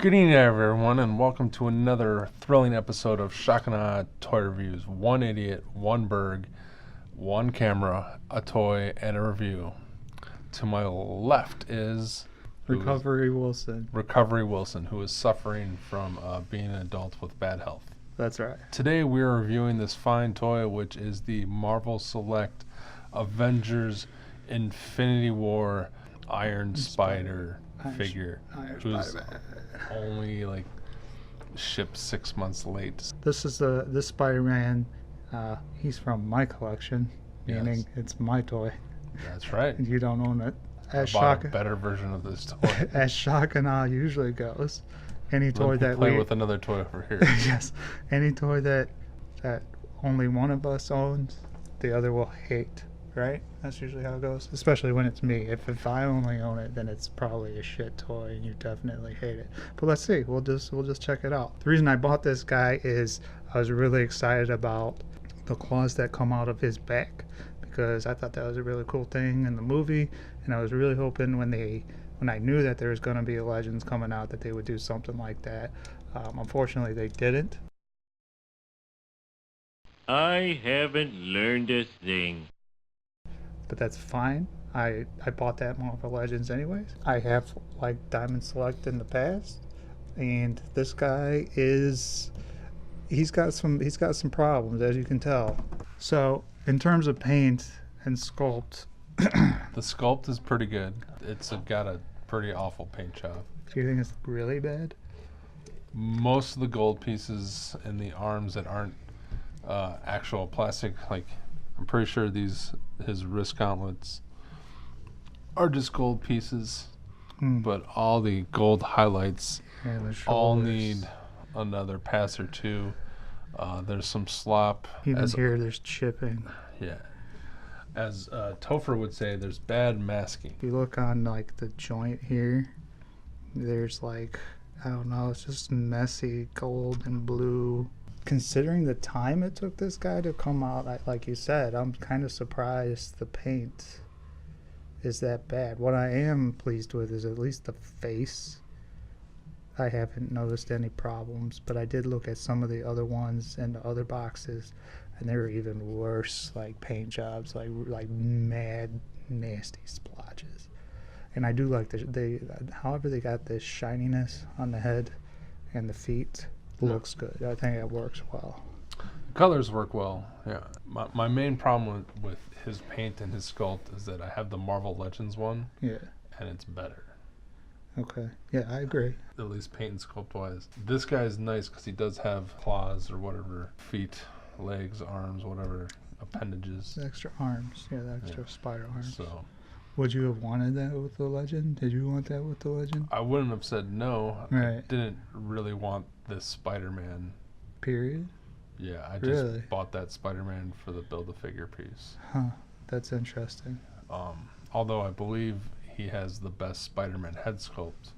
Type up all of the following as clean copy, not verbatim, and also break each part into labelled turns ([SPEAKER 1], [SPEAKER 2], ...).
[SPEAKER 1] Good evening, everyone, and welcome to another thrilling episode of Shock and Awe Toy Reviews. One idiot, one Berg, one camera, a toy, and a review. To my left is...
[SPEAKER 2] Recovery Wilson,
[SPEAKER 1] who is suffering from being an adult with bad health.
[SPEAKER 2] That's right.
[SPEAKER 1] Today we are reviewing this fine toy, which is the Marvel Select Avengers Infinity War Iron Spider figure, who's only shipped 6 months late.
[SPEAKER 2] This Spider-Man. He's from my collection, meaning it's my toy.
[SPEAKER 1] That's right.
[SPEAKER 2] You don't own it.
[SPEAKER 1] I bought a better version of this toy.
[SPEAKER 2] As Shock and Awe usually goes, any toy that
[SPEAKER 1] play with another toy over here.
[SPEAKER 2] Yes, any toy that only one of us owns, the other will hate. Right? That's usually how it goes. Especially when it's me. If I only own it, then it's probably a shit toy, and you definitely hate it. But let's see. We'll just check it out. The reason I bought this guy is I was really excited about the claws that come out of his back, because I thought that was a really cool thing in the movie, and I was really hoping when I knew that there was going to be a Legends coming out that they would do something like that. Unfortunately, they didn't.
[SPEAKER 3] I haven't learned a thing.
[SPEAKER 2] But that's fine. I bought that Marvel Legends anyways. I have liked Diamond Select in the past, and this guy he's got some problems, as you can tell. So in terms of paint and sculpt,
[SPEAKER 1] the sculpt is pretty good. It's got a pretty awful paint job.
[SPEAKER 2] Do you think it's really bad?
[SPEAKER 1] Most of the gold pieces in the arms that aren't actual plastic, I'm pretty sure his wrist gauntlets are just gold pieces, but all the gold highlights all need another pass or two. There's some slop.
[SPEAKER 2] Even here, there's chipping.
[SPEAKER 1] Yeah. As Topher would say, there's bad masking.
[SPEAKER 2] If you look on the joint here, there's I don't know, it's just messy gold and blue. Considering the time it took this guy to come out, like you said, I'm kind of surprised the paint is that bad. What I am pleased with is at least the face. I haven't noticed any problems, but I did look at some of the other ones and the other boxes, and they were even worse, paint jobs, like mad nasty splotches. And I do like however they got this shininess on the head and the feet. Looks good. I think it works well.
[SPEAKER 1] Colors work well. Yeah. My main problem with his paint and his sculpt is that I have the Marvel Legends one.
[SPEAKER 2] Yeah.
[SPEAKER 1] And it's better.
[SPEAKER 2] Okay. Yeah, I agree.
[SPEAKER 1] At least paint and sculpt wise. This guy is nice because he does have claws or whatever, feet, legs, arms, whatever appendages.
[SPEAKER 2] The extra arms. Yeah, the extra spider arms.
[SPEAKER 1] So.
[SPEAKER 2] Would you have wanted that with the Legend? Did you want that with the Legend?
[SPEAKER 1] I wouldn't have said no.
[SPEAKER 2] Right.
[SPEAKER 1] I didn't really want this Spider-Man.
[SPEAKER 2] Period?
[SPEAKER 1] Yeah, I just bought that Spider-Man for the Build-A-Figure piece.
[SPEAKER 2] Huh. That's interesting.
[SPEAKER 1] Although I believe he has the best Spider-Man head sculpt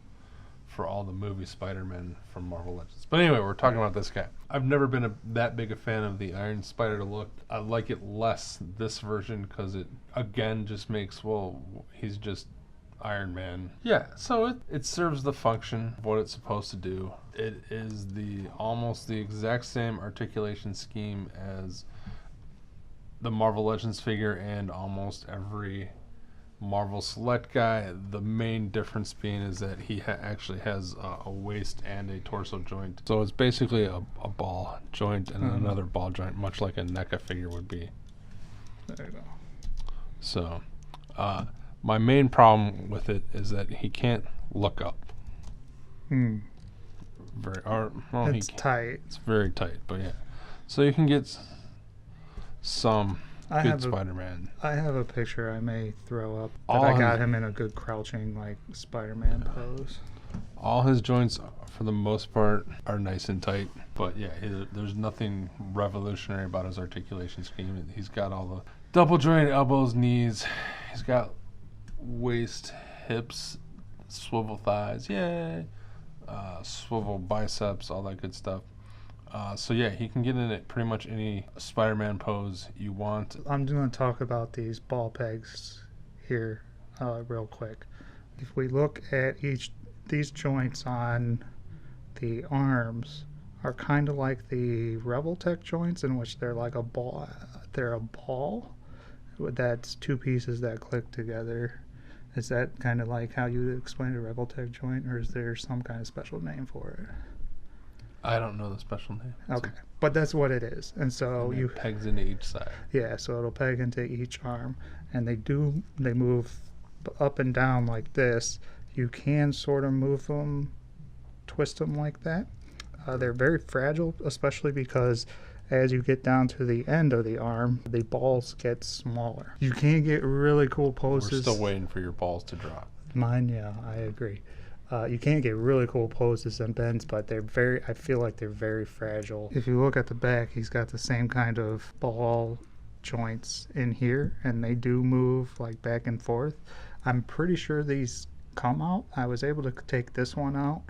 [SPEAKER 1] for all the movie Spider-Man from Marvel Legends. But anyway, we're talking about this guy. I've never been that big a fan of the Iron Spider look. I like it less this version because it, again, just makes, he's just Iron Man. Yeah, so it serves the function of what it's supposed to do. It is almost the exact same articulation scheme as the Marvel Legends figure and almost every Marvel Select guy. The main difference being is that he actually has a waist and a torso joint. So it's basically a ball joint and another ball joint, much like a NECA figure would be.
[SPEAKER 2] There you go.
[SPEAKER 1] So my main problem with it is that he can't look up.
[SPEAKER 2] It's tight.
[SPEAKER 1] It's very tight, but yeah. So you can get some good Spider-Man.
[SPEAKER 2] I have a picture I may throw up that I got him in a good crouching Spider-Man pose.
[SPEAKER 1] All his joints, for the most part, are nice and tight. But yeah, there's nothing revolutionary about his articulation scheme. He's got all the double jointed elbows, knees. He's got waist, hips, swivel thighs, yay, swivel biceps, all that good stuff. So yeah, he can get in it pretty much any Spider-Man pose you want.
[SPEAKER 2] I'm going to talk about these ball pegs here real quick. If we look at these joints on the arms are kind of like the Rebel Tech joints, in which they're like a ball. They're a ball that's two pieces that click together. Is that kind of like how you would explain a Rebel Tech joint, or is there some kind of special name for it?
[SPEAKER 1] I don't know the special name.
[SPEAKER 2] Okay, but that's what it is. And so
[SPEAKER 1] And it pegs into each side.
[SPEAKER 2] yeah, so it'll peg into each arm, and they move up and down like this. You can sort of move them, twist them like that. They're very fragile, especially because as you get down to the end of the arm, the balls get smaller. You can get really cool poses.
[SPEAKER 1] We're still waiting for your balls to drop.
[SPEAKER 2] Mine, yeah, I agree. You can get really cool poses and bends, but I feel like they're very fragile. If you look at the back, he's got the same kind of ball joints in here, and they do move like back and forth. I'm pretty sure these come out. I was able to take this one out.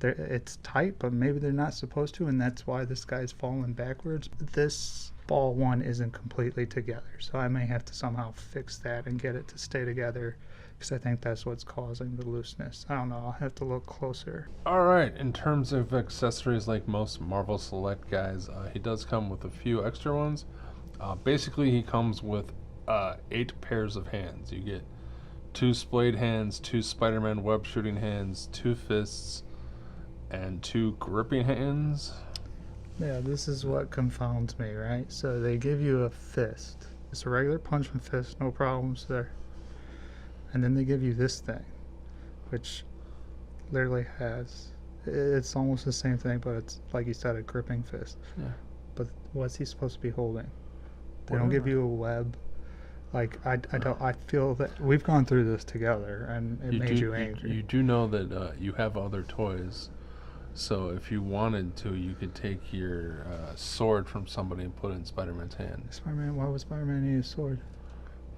[SPEAKER 2] It's tight, but maybe they're not supposed to, and that's why this guy's falling backwards. This ball one isn't completely together, so I may have to somehow fix that and get it to stay together, because I think that's what's causing the looseness. I don't know. I'll have to look closer.
[SPEAKER 1] All right. In terms of accessories, like most Marvel Select guys, he does come with a few extra ones. Basically, he comes with 8 pairs of hands. You get 2 splayed hands, 2 Spider-Man web shooting hands, 2 fists, and 2 gripping hands.
[SPEAKER 2] Yeah, this is what confounds me, right? So they give you a fist. It's a regular punchman fist, no problems there. And then they give you this thing, which literally it's almost the same thing, but it's, like you said, a gripping fist.
[SPEAKER 1] Yeah.
[SPEAKER 2] But what's he supposed to be holding? They don't give you a web. Like, I feel that we've gone through this together, and it made you angry.
[SPEAKER 1] You do know that you have other toys. So if you wanted to, you could take your sword from somebody and put it in Spider-Man's hand.
[SPEAKER 2] Why would Spider-Man need a sword?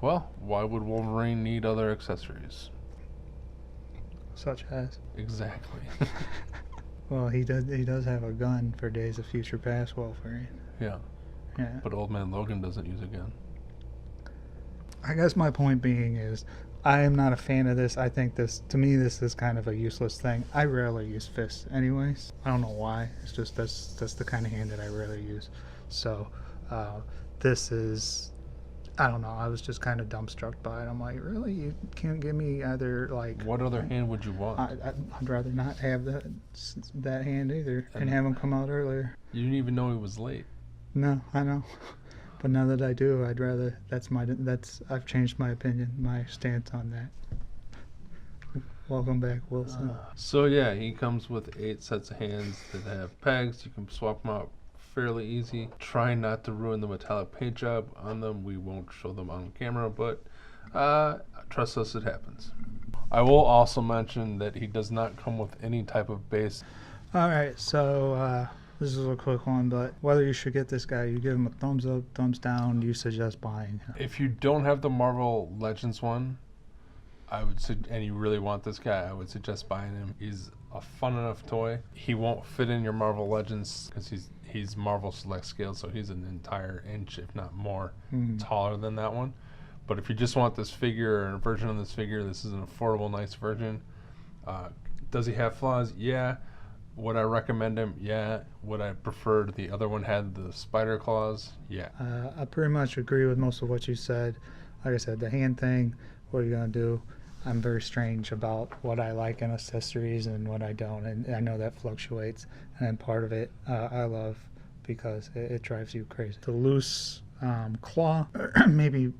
[SPEAKER 1] Well, why would Wolverine need other accessories?
[SPEAKER 2] Such as?
[SPEAKER 1] Exactly.
[SPEAKER 2] Well, he does have a gun for Days of Future Past Wolverine.
[SPEAKER 1] Yeah.
[SPEAKER 2] Yeah.
[SPEAKER 1] But Old Man Logan doesn't use a gun.
[SPEAKER 2] I guess my point being is, I am not a fan of this. I think this is kind of a useless thing. I rarely use fists anyways. I don't know why. It's just that's the kind of hand that I rarely use. So this is, I don't know. I was just kind of dumbstruck by it. I'm like, really? You can't give me either, like...
[SPEAKER 1] What other hand would you want?
[SPEAKER 2] I'd rather not have that hand either, and have him come out earlier.
[SPEAKER 1] You didn't even know he was late.
[SPEAKER 2] No, I know. But now that I do, I'd rather. I've changed my opinion, my stance on that. Welcome back, Wilson.
[SPEAKER 1] So yeah, he comes with 8 sets of hands that have pegs. You can swap them out fairly easy. Try not to ruin the metallic paint job on them. We won't show them on camera, but trust us, it happens. I will also mention that he does not come with any type of base.
[SPEAKER 2] All right, so. This is a quick one, but whether you should get this guy, you give him a thumbs up, thumbs down, you suggest buying him.
[SPEAKER 1] If you don't have the Marvel Legends one, and you really want this guy, I would suggest buying him. He's a fun enough toy. He won't fit in your Marvel Legends because he's Marvel Select scale, so he's an entire inch, if not more, taller than that one. But if you just want this figure or a version of this figure, this is an affordable, nice version. Does he have flaws? Yeah. Would I recommend him? Yeah. Would I prefer the other one had the spider claws? Yeah.
[SPEAKER 2] I pretty much agree with most of what you said. Like I said, the hand thing, what are you going to do? I'm very strange about what I like in accessories and what I don't, and I know that fluctuates. And then part of it I love because it drives you crazy. The loose claw, maybe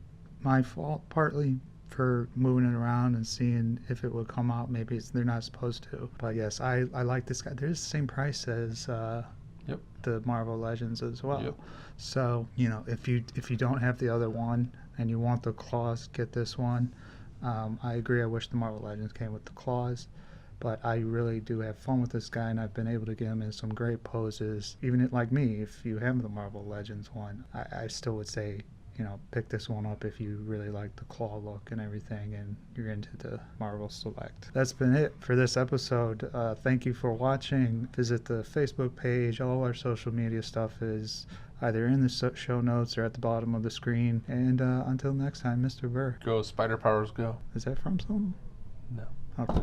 [SPEAKER 2] my fault partly, for moving it around and seeing if it would come out. Maybe they're not supposed to. But yes, I like this guy. They're the same price as the Marvel Legends as well.
[SPEAKER 1] Yep.
[SPEAKER 2] So, if you don't have the other one and you want the claws, get this one. I agree. I wish the Marvel Legends came with the claws. But I really do have fun with this guy, and I've been able to get him in some great poses. Even like me, if you have the Marvel Legends one, I still would say, pick this one up if you really like the claw look and everything and you're into the Marvel Select. That's been it for this episode. Thank you for watching. Visit the Facebook page. All our social media stuff is either in the show notes or at the bottom of the screen. And until next time, Mr. Burr.
[SPEAKER 1] Go Spider Powers, go.
[SPEAKER 2] Is that from something?
[SPEAKER 1] No.
[SPEAKER 2] Okay.